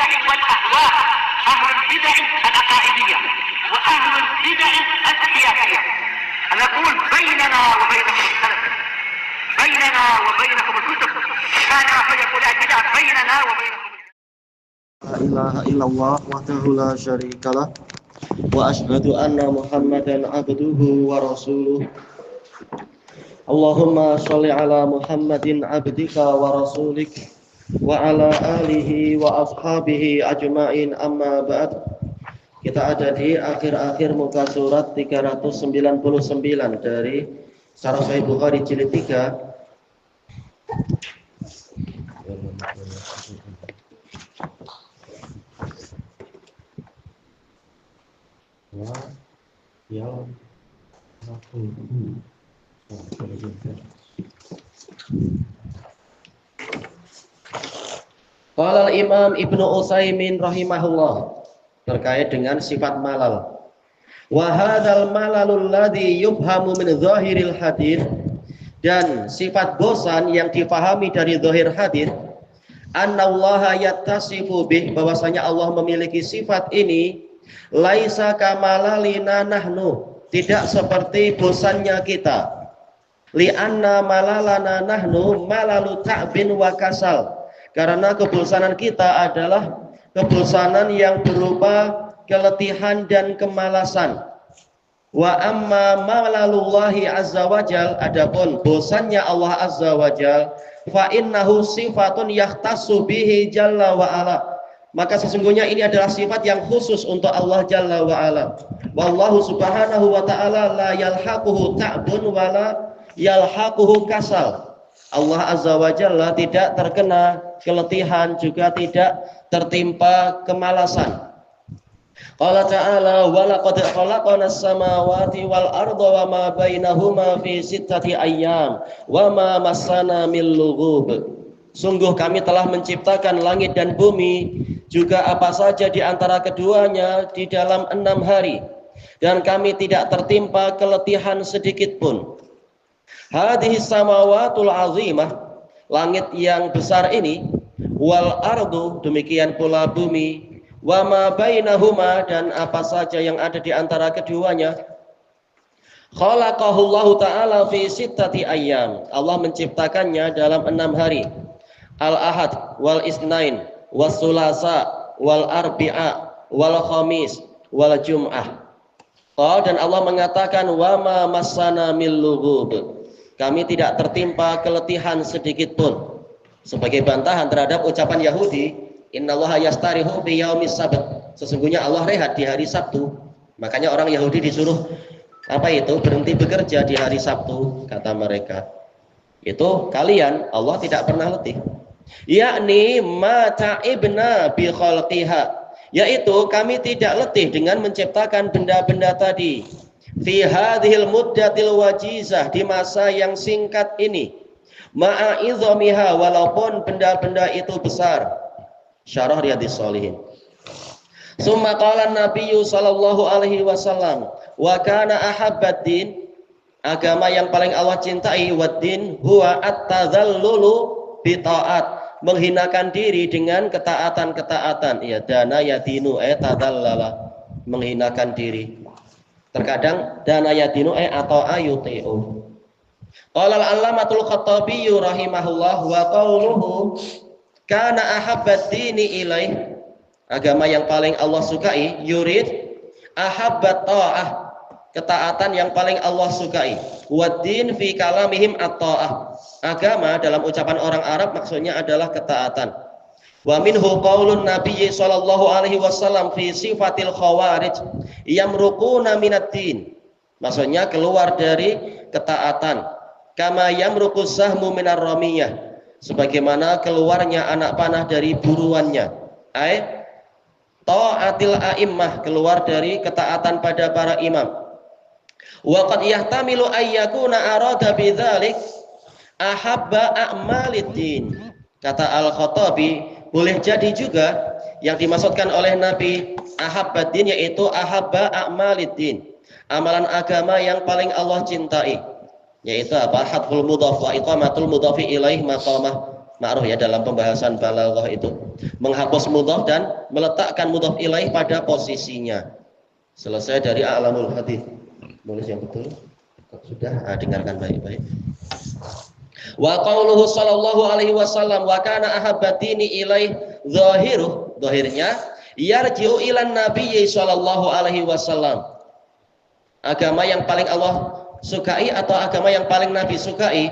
البدع والأهواء، أهل البدع العقائدية وأهل البدع السياسية. نقول بيننا وبينكم السلف، بيننا وبينكم الكتب، كان فيقول البدع بيننا وبينكم. لا إله إلا الله وحده لا شريك له وأشهد أن محمدا عبده ورسوله. Allahumma sholli ala Muhammadin abdika wa rasulik wa ala alihi wa ashabihi ajma'in, amma ba'd. Kita ada di akhir-akhir muka surat 399 dari Syarah Sahih Bukhari jilid 3. Qala al-Imam Ibnu Utsaimin rahimahullah terkait dengan sifat malal. Wa hadzal malalul ladzi yubhamu min zahiril hadits, dan sifat bosan yang difahami dari zahir hadis, annallaha yattasifu bih, bahwasanya Allah memiliki sifat ini, laisa kamalalina nahnu, tidak seperti bosannya kita. Li'anna malalana nahnu malalu ta'bin wa kasal, karena kebosanan kita adalah kebosanan yang berupa keletihan dan kemalasan. Wa amma malalullahi azza wajal, adapun bosannya Allah azza wajal, fa innahu sifatun yahtassu bihi jalla wa ala, maka sesungguhnya ini adalah sifat yang khusus untuk Allah jalla wa ala. Wallahu subhanahu wa ta'ala la yalhaquhu ta'bun wa la yalhaquhu kasal. Allah azza wa jalla tidak terkena keletihan, juga tidak tertimpa kemalasan. Qala ta'ala wa laqad khalaqnas samawati wal arda wa ma bainahuma fi sittati ayyam wa ma massana min lughub. Sungguh kami telah menciptakan langit dan bumi, juga apa saja di antara keduanya, di dalam 6 hari, dan kami tidak tertimpa keletihan sedikit pun. Hadhihi samawatul azimah, langit yang besar ini, wal ardu, demikian pula bumi, wa ma bainahuma, dan apa saja yang ada di antara keduanya, khalaqahullahu ta'ala fi sittati ayyam, Allah menciptakannya dalam 6 hari. Al-ahad wal isnain was sulasa wal arbi'a wal khamis wal jum'ah. Dan Allah mengatakan wa ma massana min lughub, kami tidak tertimpa keletihan sedikit pun, sebagai bantahan terhadap ucapan Yahudi, innallaha yastarihu bi yaumis sabt, sesungguhnya Allah rehat di hari Sabtu. Makanya orang Yahudi disuruh berhenti bekerja di hari Sabtu, kata mereka. Itu kalian, Allah tidak pernah letih. Yakni ma ta'ibna bi khalqiha, yaitu kami tidak letih dengan menciptakan benda-benda tadi. Fi hadhil muddatil wajizah, di masa yang singkat ini, ma'a'idhamiha, walaupun benda-benda itu besar. Syarah Riyadhis Shalihin. Summa qala an-nabiyyu sallallahu alaihi wasallam, wa kana ahabbad din, agama yang paling Allah cintai, wad-din huwa at-tadhallulu bi ta'at, menghinakan diri dengan ketaatan-ketaatan. Ya, dana yadinu tadallala, menghinakan diri. Terkadang dana yadinu atau ayuti'u. Qala al-allamatul Khattabi rahimahullah wa qawluhu kana ahabbad dini ilaih, agama yang paling Allah sukai, yurid ahabbat ta'ah, ketaatan yang paling Allah sukai. Wad-din fi kalamihim at-ta'ah, agama dalam ucapan orang Arab maksudnya adalah ketaatan. Wa minhu qaulun Nabi sallallahu alaihi wasallam fi sifatil khawarij yamruquna minad din, maksudnya keluar dari ketaatan. Kama yamruqu sahmu minar ramiyah, sebagaimana keluarnya anak panah dari buruannya. Ta'atil a'immah, keluar dari ketaatan pada para imam. Wa qad yahtamilu ayyakuna arada bidzalik ahabba a'maliddin, kata Al-Khattabi, boleh jadi juga yang dimaksudkan oleh Nabi ahabbad din yaitu ahabba a'maliddin, amalan agama yang paling Allah cintai, yaitu apa? Hadful mudhaf wa iqamatul mudhafi ilaih maqamah Ma'ruf ya dalam pembahasan balaghah itu. Menghapus mudhaf dan meletakkan mudhaf ilaih pada posisinya. Selesai dari a'lamul hadis. Nulis yang betul. Sudah, dengarkan baik-baik. Wa qauluhu sallallahu alaihi wasallam wa kana ahabbatini ilaih zahiruh. Zahirnya yarji'u ilan nabiyyi sallallahu alaihi wasallam. Agama yang paling Allah sukai atau agama yang paling Nabi sukai?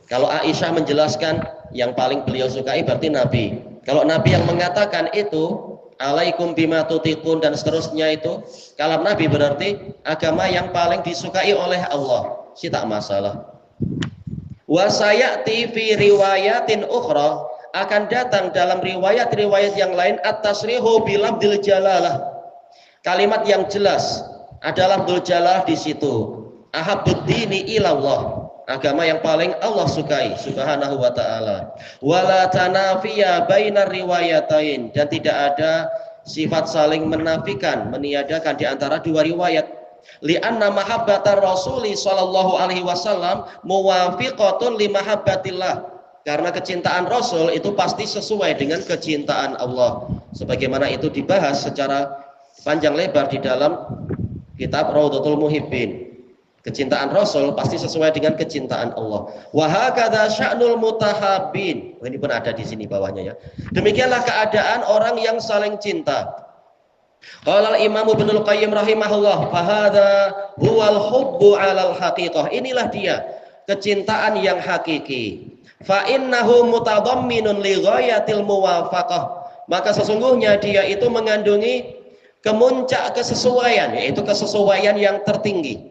Kalau Aisyah menjelaskan yang paling beliau sukai berarti Nabi. Kalau Nabi yang mengatakan itu alaikum bima tutiqun dan seterusnya itu kalam Nabi berarti agama yang paling disukai oleh Allah. Si tak masalah. Wa sayati fi riwayatin ukhra, akan datang dalam riwayat-riwayat yang lain at-tasrihu bilafdil jalalah. Kalimat yang jelas adalah dzul jalalah di situ. Ahabbuddini ilallah, agama yang paling Allah sukai subhanahu wa ta'ala. Wala tanafiya bainar riwayatain, dan tidak ada sifat saling menafikan, meniadakan di antara dua riwayat. Li'anna mahabbatar rasuli sallallahu alaihi wasallam muwafiqatun li mahabbatillah, karena kecintaan Rasul itu pasti sesuai dengan kecintaan Allah, sebagaimana itu dibahas secara panjang lebar di dalam kitab Raudhatul Muhibbin. Kecintaan Rasul pasti sesuai dengan kecintaan Allah. Wa hakadha sya'nul mutahabbin. Ini pun ada di sini bawahnya ya. Demikianlah keadaan orang yang saling cinta. Qala al-Imam Ibnul Qayyim rahimahullah, fa hadza huwal hubbu 'alal haqiqah. Inilah dia kecintaan yang hakiki. Fa innahu mutadamminun li ghayatil muwafaqah. Maka sesungguhnya dia itu mengandungi kemuncak kesesuaian, yaitu kesesuaian yang tertinggi.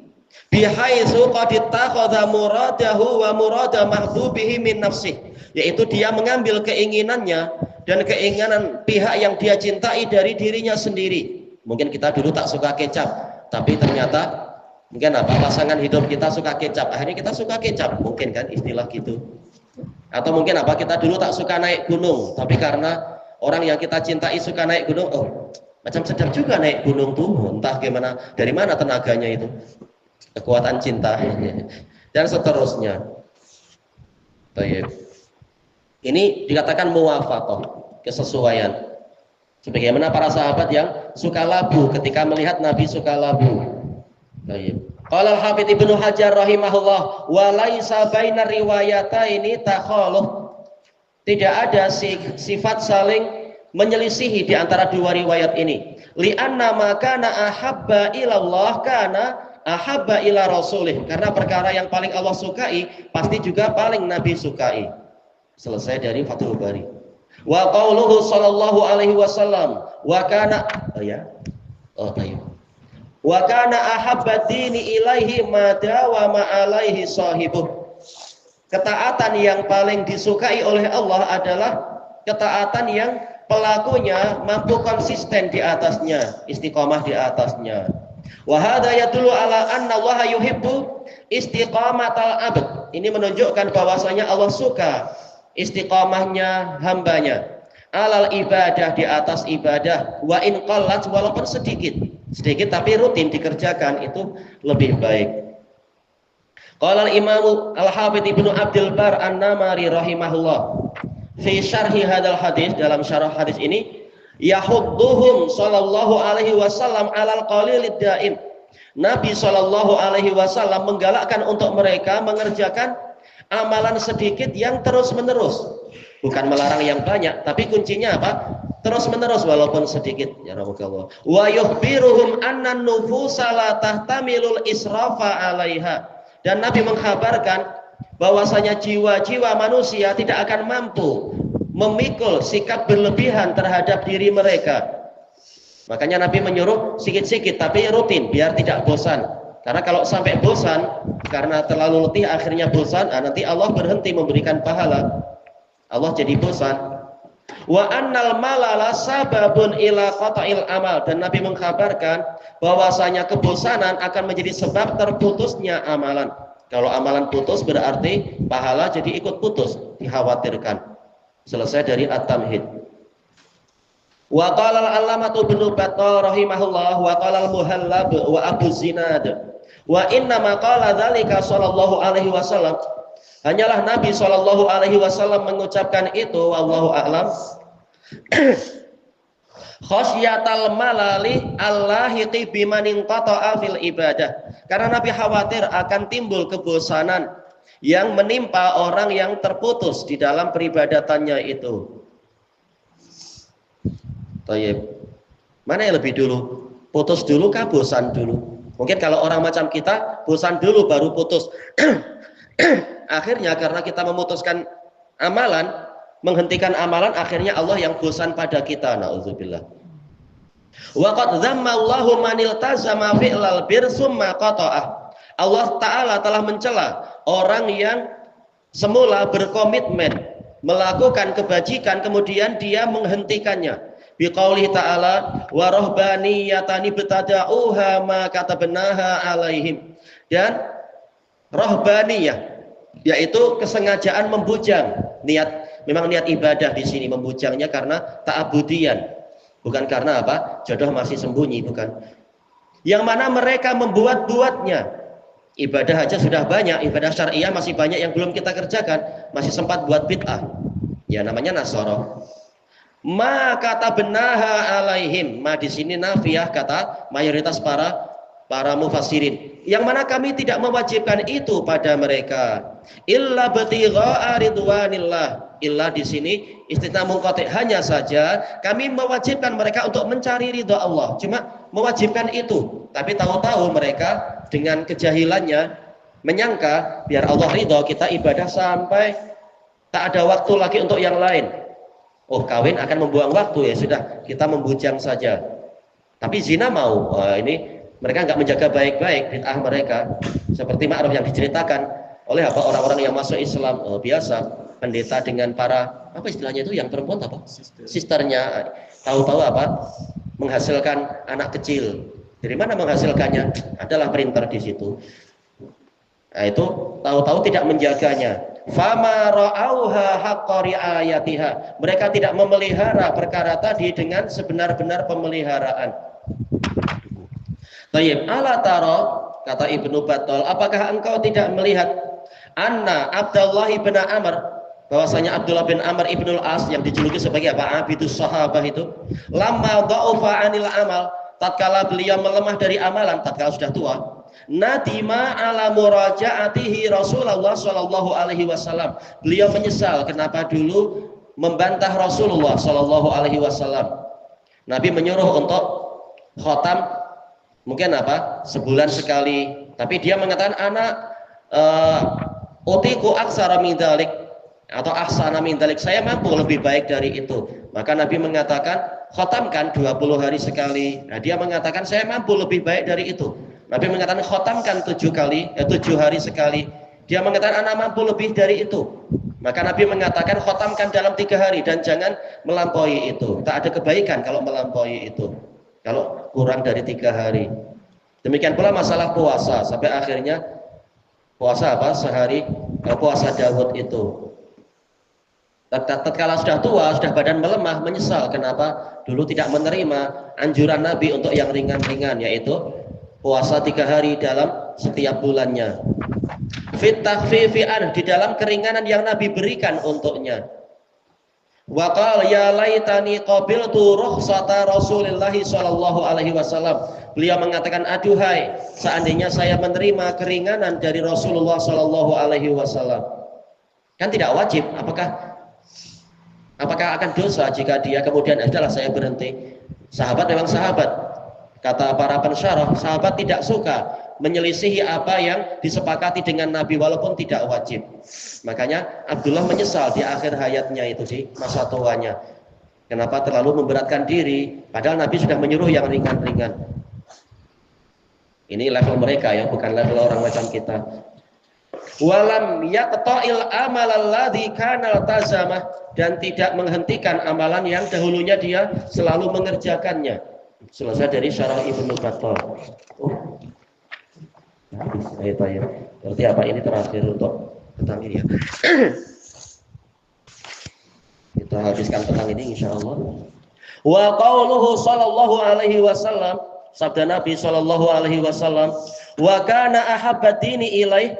Bihaitsu qad ittakhadha muradahu wa murada mahbubihi min nafsihi, yaitu dia mengambil keinginannya dan keinginan pihak yang dia cintai dari dirinya sendiri. Mungkin kita dulu tak suka kecap, tapi ternyata mungkin pasangan hidup kita suka kecap, akhirnya kita suka kecap, mungkin kan istilah gitu. Atau mungkin kita dulu tak suka naik gunung, tapi karena orang yang kita cintai suka naik gunung, macam sedap juga naik gunung tuh, entah gimana, dari mana tenaganya itu, kekuatan cinta, dan seterusnya. Baik. Ini dikatakan muwafaqah, kesesuaian. Sebagaimana para sahabat yang suka labu ketika melihat Nabi suka labu. Baik. Qala al-Hafidz Ibnu Hajar rahimahullah, wa laisa bainar riwayataini takhaluf. Tidak ada sifat saling menyelisihi di antara dua riwayat ini. Li'anna ma kana ahabba ilallah kana ahabba ila rasulih, karena perkara yang paling Allah sukai pasti juga paling Nabi sukai. Selesai dari Fathul Bari. Wa qauluhu sallallahu alaihi wasallam wa kana wa kana ahabba dini ilaihi ma dawama alaihi sahibuh. Ketaatan yang paling disukai oleh Allah adalah ketaatan yang pelakunya mampu konsisten di atasnya, istiqomah di atasnya. Wa hadza yadullu ala anna Allah yuhibbu istiqamatal abd. Ini menunjukkan bahwasanya Allah suka istiqamahnya hambanya alal ibadah, di atas ibadah, wa in qallat, walaupun sedikit tapi rutin dikerjakan itu lebih baik. Qala al-Imam al-Hafidz Ibnu Abdul Bar An-Namari rahimahullah fi syarhi hadzal hadis, dalam syarah hadis ini, yahudduhum sallallahu alaihi wasallam alal qalilid daim. Nabi sallallahu alaihi wasallam menggalakkan untuk mereka mengerjakan amalan sedikit yang terus-menerus. Bukan melarang yang banyak, tapi kuncinya apa? Terus-menerus walaupun sedikit. Ya Rabbullah. Wa yukhbiruhum anna nufusa la tahtamilul israfa 'alaiha. Dan Nabi mengkhabarkan bahwasanya jiwa-jiwa manusia tidak akan mampu memikul sikap berlebihan terhadap diri mereka. Makanya Nabi menyuruh sikit-sikit tapi rutin biar tidak bosan. Karena kalau sampai bosan karena terlalu letih akhirnya bosan, nanti Allah berhenti memberikan pahala. Allah jadi bosan. Wa annal malala sababun ila qata'il amal, dan Nabi mengkhabarkan bahwasanya kebosanan akan menjadi sebab terputusnya amalan. Kalau amalan putus berarti pahala jadi ikut putus, dikhawatirkan. Selesai dari At-Tamhid. Wa qala al-Allamatu Ibnu Battal rahimahullah wa qala al-Muhallab wa Abu Zinad wa inna ma qala dzalika sallallahu alaihi wasallam. Hanyalah Nabi Shallallahu Alaihi Wasallam mengucapkan itu, wallahu a'lam. Khosyatal malali allahiqi bimanin qata'a fil ibadah. Karena Nabi khawatir akan timbul kebosanan yang menimpa orang yang terputus di dalam peribadatannya itu. Tayyib. Mana yang lebih dulu? Putus dulu kah bosan dulu? Mungkin kalau orang macam kita, bosan dulu baru putus. Akhirnya karena kita memutuskan amalan, menghentikan amalan, akhirnya Allah yang bosan pada kita. Nauzubillah. Wa qad dzamma Allahu man iltazama fi'lal bir summa qata'ah. Allah Ta'ala telah mencela orang yang semula berkomitmen melakukan kebajikan kemudian dia menghentikannya. Biqaulih ta'ala wa rahbaniyatani betada'uha ma katabnaha alaihim. Dan rahbaniyah yaitu kesengajaan membujang, memang niat ibadah di sini membujangnya karena ta'abudian, bukan karena apa? Jodoh masih sembunyi, bukan. Yang mana mereka membuat-buatnya. Ibadah aja sudah banyak, ibadah syariah masih banyak yang belum kita kerjakan, masih sempat buat bid'ah. Ya namanya nasara. Ma katabnaha alaihim. Ma di sini nafiyah kata mayoritas para mufassirin. Yang mana kami tidak mewajibkan itu pada mereka. Illa batigha'a ridwanillah. Illa di sini istisna munqati, hanya saja kami mewajibkan mereka untuk mencari ridha Allah. Cuma mewajibkan itu, tapi tahu-tahu mereka dengan kejahilannya menyangka biar Allah ridha kita ibadah sampai tak ada waktu lagi untuk yang lain. Oh, kawin akan membuang waktu, ya sudah kita membujang saja. Tapi zina mau, ini mereka nggak menjaga baik-baik bid'ah mereka. Seperti ma'ruf yang diceritakan oleh orang-orang yang masuk Islam, biasa pendeta dengan para apa istilahnya itu yang perempuan apa? Sisternya, tahu-tahu apa? Menghasilkan anak kecil. Dari mana menghasilkannya? Adalah printer di situ. Nah, itu tahu-tahu tidak menjaganya. Fama ra'auha haqqa ri'ayatiha. Mereka tidak memelihara perkara tadi dengan sebenar-benar pemeliharaan. Tayyib, ala taro, kata Ibnu Battal, apakah engkau tidak melihat anna Abdullah bin Amr, bahwasanya Abdullah bin Amr ibnul As yang dijuluki sebagai apa? Abidus sahabah itu, lamma dha'ufa anil amal, tatkala beliau melemah dari amalan, tatkala sudah tua, nadima ala muraja'atihi Rasulullah sallallahu alaihi wasallam. Beliau menyesal kenapa dulu membantah Rasulullah sallallahu alaihi wasallam. Nabi menyuruh untuk khotam mungkin apa? Sebulan sekali. Tapi dia mengatakan anak utiku aksara min dzalik atau ahsana min dzalik, saya mampu lebih baik dari itu. Maka Nabi mengatakan khotamkan 20 hari sekali. Nah, dia mengatakan saya mampu lebih baik dari itu. Nabi mengatakan khotamkan 7 hari sekali. Dia mengatakan anak mampu lebih dari itu. Maka Nabi mengatakan khotamkan dalam 3 hari dan jangan melampaui itu. Tak ada kebaikan kalau melampaui itu. Kalau kurang dari 3 hari. Demikian pula masalah puasa. Sampai akhirnya puasa apa? Sehari puasa Daud itu. Tatkala sudah tua, sudah badan melemah, menyesal kenapa dulu tidak menerima anjuran Nabi untuk yang ringan-ringan, yaitu puasa 3 hari dalam setiap bulannya. Fit takhfifi di dalam keringanan yang Nabi berikan untuknya. Wa qala ya laitani qabiltu rukhsata Rasulillah sallallahu alaihi wasallam. Beliau mengatakan, aduhai seandainya saya menerima keringanan dari Rasulullah sallallahu alaihi wasallam. Kan tidak wajib, apakah akan dosa jika dia kemudian adalah saya berhenti? Sahabat memang sahabat. Kata para pensyarah, sahabat tidak suka menyelisihi apa yang disepakati dengan Nabi walaupun tidak wajib. Makanya Abdullah menyesal di akhir hayatnya itu, di masa tuanya. Kenapa terlalu memberatkan diri? Padahal Nabi sudah menyuruh yang ringan-ringan. Ini level mereka ya, bukan level orang macam kita. Walam yaqta'il amal alladzi kana tazamah, dan tidak menghentikan amalan yang dahulunya dia selalu mengerjakannya. Selesai dari syarah Ibnu Battal. Baik. Berarti apa ini terakhir untuk petang ini ya. Kita habiskan petang ini insyaallah. Wa qauluhu sallallahu alaihi wasallam, sabda Nabi sallallahu alaihi wasallam, wa kana ahabbad dini ilaih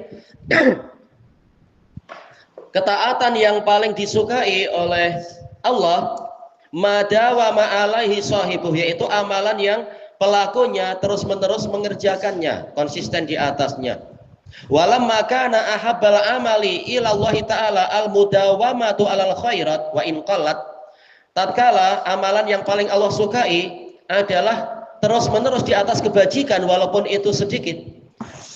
Ketaatan yang paling disukai oleh Allah madawa ma'alaihi sahibuh, yaitu amalan yang pelakunya terus-menerus mengerjakannya, konsisten di atasnya. Walamma kana ahabbal amali ila Allah taala al mudawamatu alal khairat wa in qallat. Tatkala amalan yang paling Allah sukai adalah terus-menerus di atas kebajikan walaupun itu sedikit.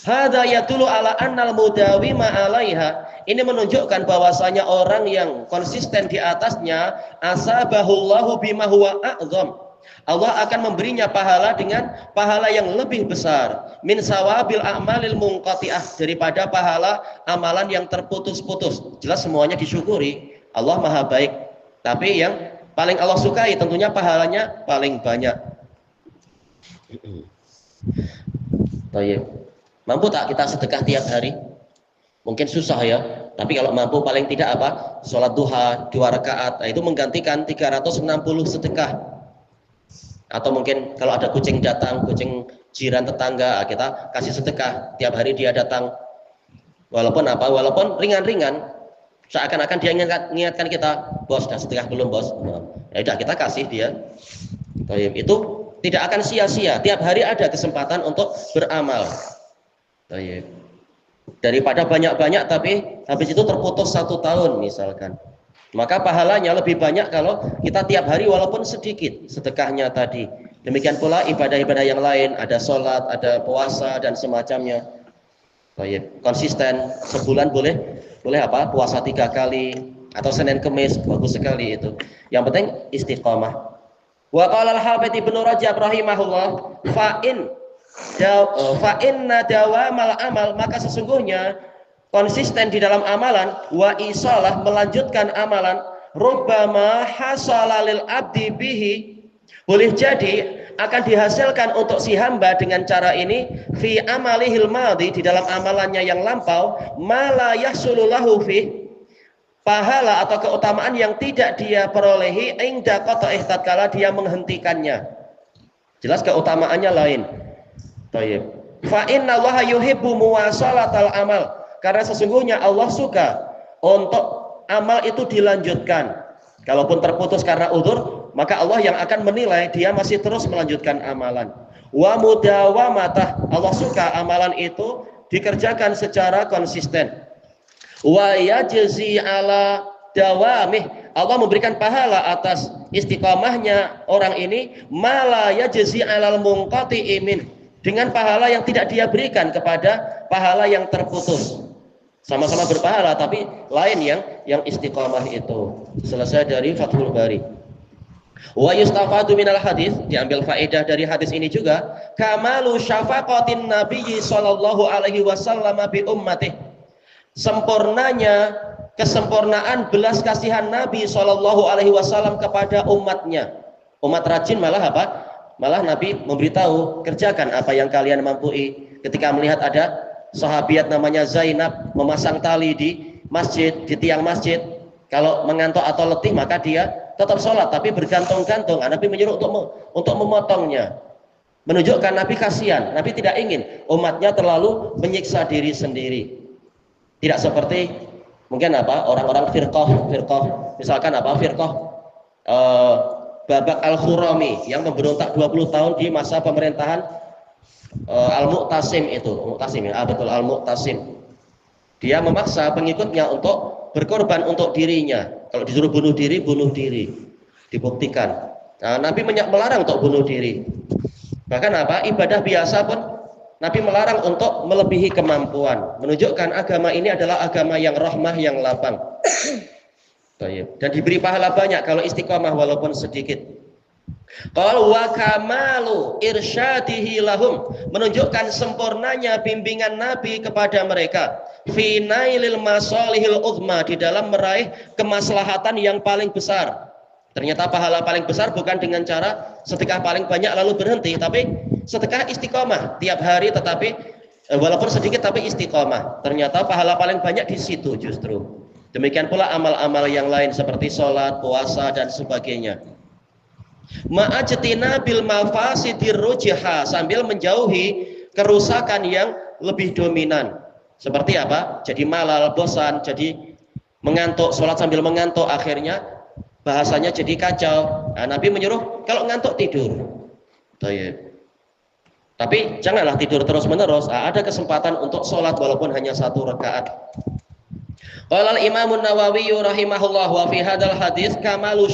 Hadza yadullu ala annal mudawima 'alaiha. Ini menunjukkan bahwasanya orang yang konsisten di atasnya asabahullahu bima huwa a'zam. Allah akan memberinya pahala dengan pahala yang lebih besar min sawabil a'malil munqati'ah, daripada pahala amalan yang terputus-putus. Jelas semuanya disyukuri, Allah Maha baik. Tapi yang paling Allah sukai tentunya pahalanya paling banyak. Baik. Mampu tak kita sedekah tiap hari? Mungkin susah ya, tapi kalau mampu paling tidak apa? Sholat duha 2 rakaat, itu menggantikan 360 sedekah. Atau mungkin kalau ada kucing datang, kucing jiran tetangga, kita kasih sedekah tiap hari dia datang. Walaupun apa? Walaupun ringan-ringan, seakan-akan dia mengingatkan kita, bos, sudah sedekah belum bos? Ya udah kita kasih dia. Itu tidak akan sia-sia. Tiap hari ada kesempatan untuk beramal. Daripada banyak-banyak tapi habis itu terputus 1 tahun misalkan, maka pahalanya lebih banyak kalau kita tiap hari walaupun sedikit sedekahnya tadi. Demikian pula ibadah-ibadah yang lain, ada sholat, ada puasa dan semacamnya. Konsisten sebulan boleh apa? Puasa 3 kali atau Senin Kemis, bagus sekali itu. Yang penting istiqomah. Wa qala al-Hafidz Ibnu Rajab rahimahullah, fa inna dawamal amal, maka sesungguhnya konsisten di dalam amalan, wa isalah, melanjutkan amalan, rubbama hasala lil abdi bihi, boleh jadi akan dihasilkan untuk si hamba dengan cara ini, fi amalihil madhi, di dalam amalannya yang lampau, mala yahsulu lahu fi, pahala atau keutamaan yang tidak dia perolehi inda qata'ih, tatkala dia menghentikannya. Jelas keutamaannya lain. Baik. Fa inna Allaha yuhibbu muwasalatal amal, karena sesungguhnya Allah suka untuk amal itu dilanjutkan. Kalaupun terputus karena udzur, maka Allah yang akan menilai dia masih terus melanjutkan amalan. Wa mudawamatah, Allah suka amalan itu dikerjakan secara konsisten. Wa yajzi ala dawamih, Allah memberikan pahala atas istiqamahnya orang ini, mala yajzi alal munqati'i min, dengan pahala yang tidak dia berikan kepada pahala yang terputus. Sama-sama berpahala tapi lain yang istiqamah itu. Selesai dari Fathul Bari. Wa yustafadu minal hadis, diambil faedah dari hadis ini juga, kamalu syafaqatin nabiyyi sallallahu alaihi wasallam bi ummatihi, sempurnanya kesempurnaan belas kasihan Nabi sallallahu alaihi wasallam kepada umatnya. Umat rajin malah apa? Malah Nabi memberitahu, kerjakan apa yang kalian mampu. Ketika melihat ada sahabiat namanya Zainab memasang tali di masjid, di tiang masjid, kalau mengantuk atau letih maka dia tetap sholat tapi bergantung-gantung. Nabi menyuruh untuk memotongnya, menunjukkan Nabi kasihan. Nabi tidak ingin umatnya terlalu menyiksa diri sendiri. Tidak seperti mungkin apa orang-orang firqah, misalkan apa firqah Babak Al-Khurami yang memberontak 20 tahun di masa pemerintahan Al-Mu'tasim itu. Mu'tasim ya, betul, Al-Mu'tasim. Dia memaksa pengikutnya untuk berkorban untuk dirinya. Kalau disuruh bunuh diri, dibuktikan. Nah, Nabi melarang untuk bunuh diri. Bahkan apa? Ibadah biasa pun Nabi melarang untuk melebihi kemampuan. Menunjukkan agama ini adalah agama yang rahmah, yang lapang. Dan diberi pahala banyak kalau istiqomah walaupun sedikit. Qala wa kamalu irsyadihi lahum, menunjukkan sempurnanya bimbingan Nabi kepada mereka, fi nailil masalihil uzma, di dalam meraih kemaslahatan yang paling besar. Ternyata pahala paling besar bukan dengan cara sedekah paling banyak lalu berhenti, tapi sedekah istiqomah tiap hari, tetapi walaupun sedikit tapi istiqomah. Ternyata pahala paling banyak di situ justru. Demikian pula amal-amal yang lain seperti sholat, puasa dan sebagainya. Ma'ajtina bil mafasidir rujha, sambil menjauhi kerusakan yang lebih dominan. Seperti apa? Jadi malal, bosan, jadi mengantuk, sholat sambil mengantuk, akhirnya bahasanya jadi kacau. Nah, Nabi menyuruh kalau ngantuk tidur. Tapi janganlah tidur terus-menerus. Nah, ada kesempatan untuk sholat walaupun hanya 1 rakaat. Qala al-Imam an-Nawawi rahimahullah wa fi hadzal hadis kamalu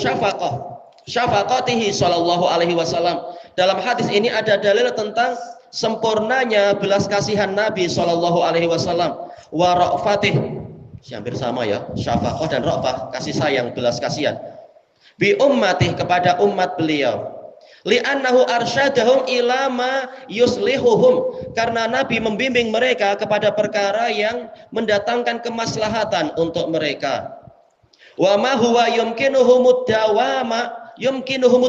syafaqatihi sallallahu alaihi wasallam. Dalam hadis ini ada dalil tentang sempurnanya belas kasihan Nabi sallallahu alaihi wasallam wa ra'fatih. Hampir sama ya, syafaqah dan ra'fah, kasih sayang, belas kasihan. Bi ummatih, kepada umat beliau. Li'annahu arsyadahum ila ma yuslihuhum, karena Nabi membimbing mereka kepada perkara yang mendatangkan kemaslahatan untuk mereka. Wa ma huwa yumkinuhumud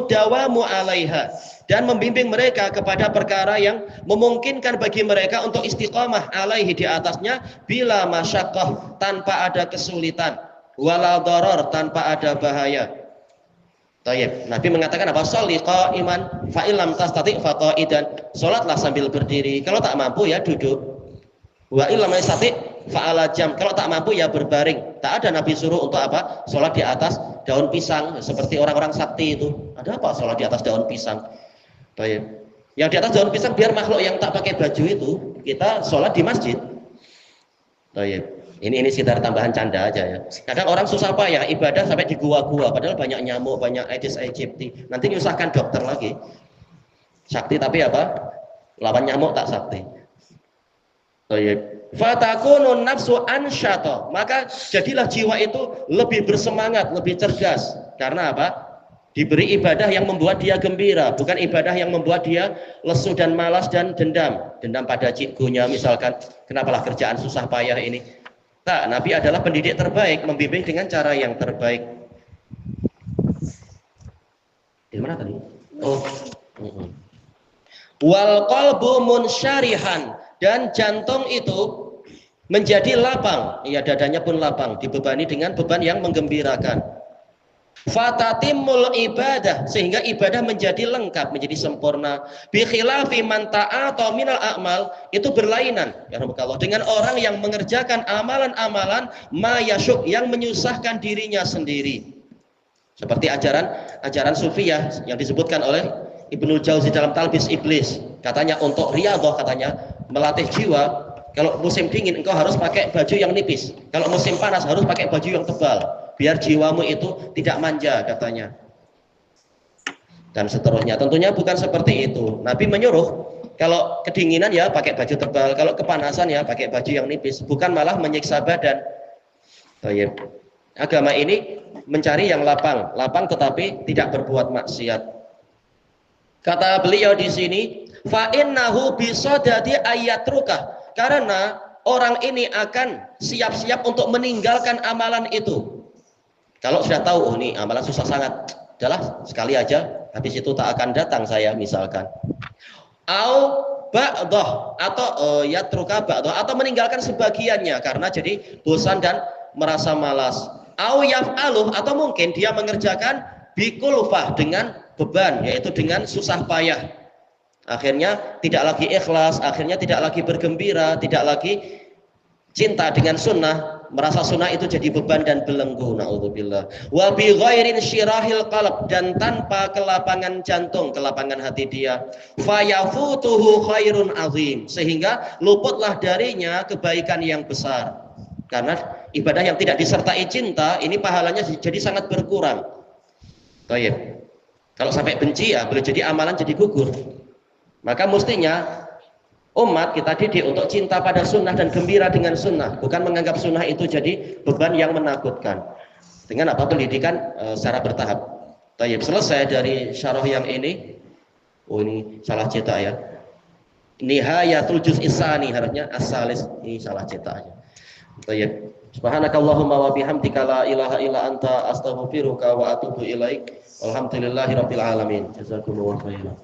dawamu 'alaiha, dan membimbing mereka kepada perkara yang memungkinkan bagi mereka untuk istiqamah alaihi, di atasnya, bila masyaqqah, tanpa ada kesulitan, wala darar, tanpa ada bahaya. Tayyib. Nabi mengatakan apa? Sholli qa'iman fa illam tastati' fa qa'idan. Salatlah sambil berdiri. Kalau tak mampu ya duduk. Wa illam tastati' fa ala jam. Kalau tak mampu ya berbaring. Tak ada Nabi suruh untuk apa? Salat di atas daun pisang seperti orang-orang sakti itu. Ada apa salat di atas daun pisang? Tayyib. Yang di atas daun pisang biar makhluk yang tak pakai baju itu kita salat di masjid. Tayyib. Ini sekitar tambahan canda aja ya. Kadang orang susah payah ibadah sampai di gua-gua, padahal banyak nyamuk, banyak Aedes aegypti. Nanti nyusahkan dokter lagi. Sakti tapi apa? Lawan nyamuk tak sakti. Fatakunun nafsu ansyata, maka jadilah jiwa itu lebih bersemangat, lebih cerdas. Karena apa? Diberi ibadah yang membuat dia gembira, bukan ibadah yang membuat dia lesu dan malas dan dendam. Dendam pada cikgunya misalkan, kenapalah kerjaan susah payah ini. Nah, Nabi adalah pendidik terbaik, membimbing dengan cara yang terbaik. Di mana tadi? Oh. Wal qalbu munsyarihan, dan jantung itu menjadi lapang. Iya, dadanya pun lapang, dibebani dengan beban yang menggembirakan. Fatatimul ibadah, sehingga ibadah menjadi lengkap, menjadi sempurna. Bi khilafi man ta'ata minal a'mal, itu berlainan ya Allah, dengan orang yang mengerjakan amalan-amalan ma yasyuk, yang menyusahkan dirinya sendiri. Seperti ajaran sufiyah yang disebutkan oleh Ibnu Jauzi dalam Talbis Iblis. Katanya untuk riyadhah, katanya melatih jiwa, kalau musim dingin engkau harus pakai baju yang nipis, kalau musim panas harus pakai baju yang tebal, biar jiwamu itu tidak manja katanya, dan seterusnya. Tentunya bukan seperti itu. Nabi menyuruh kalau kedinginan ya pakai baju tebal, kalau kepanasan ya pakai baju yang nipis, bukan malah menyiksa badan. Agama ini mencari yang lapang tetapi tidak berbuat maksiat. Kata beliau di sini, fa innahu bisadadi ayatrukah, karena orang ini akan siap-siap untuk meninggalkan amalan itu. Kalau sudah tahu, oh ini amalan susah sangat, udahlah sekali aja, habis itu tak akan datang saya misalkan. Au ba'dah, atau yatruka ba'dah, atau meninggalkan sebagiannya karena jadi bosan dan merasa malas. Au yaf'aluh, atau mungkin dia mengerjakan bikulfah, dengan beban, yaitu dengan susah payah. Akhirnya tidak lagi ikhlas, akhirnya tidak lagi bergembira, tidak lagi cinta dengan sunnah, merasa sunnah itu jadi beban dan belenggu. Na'udzubillah. Wa bi ghairin syirahil qalb, dan tanpa kelapangan jantung, kelapangan hati dia. Fayafutuhu khairun azim, sehingga luputlah darinya kebaikan yang besar. Karena ibadah yang tidak disertai cinta ini pahalanya jadi sangat berkurang. Baik. Kalau sampai benci ya boleh jadi amalan jadi gugur. Maka mestinya umat kita didik untuk cinta pada sunnah dan gembira dengan sunnah, bukan menganggap sunnah itu jadi beban yang menakutkan. Dengan apa? Pendidikan secara bertahap. Tayyib. Selesai dari syarah yang ini. Oh ini salah cetak ya. Nihayatul juz'is tsani, harusnya as-salis, ini salah cetaknya. Tayyib. Subhanakallahumma wa bihamdika la ilaha illa anta astaghfiruka wa atubu ilaik. Alhamdulillahirabbil alamin. Jazakumullahu khairan.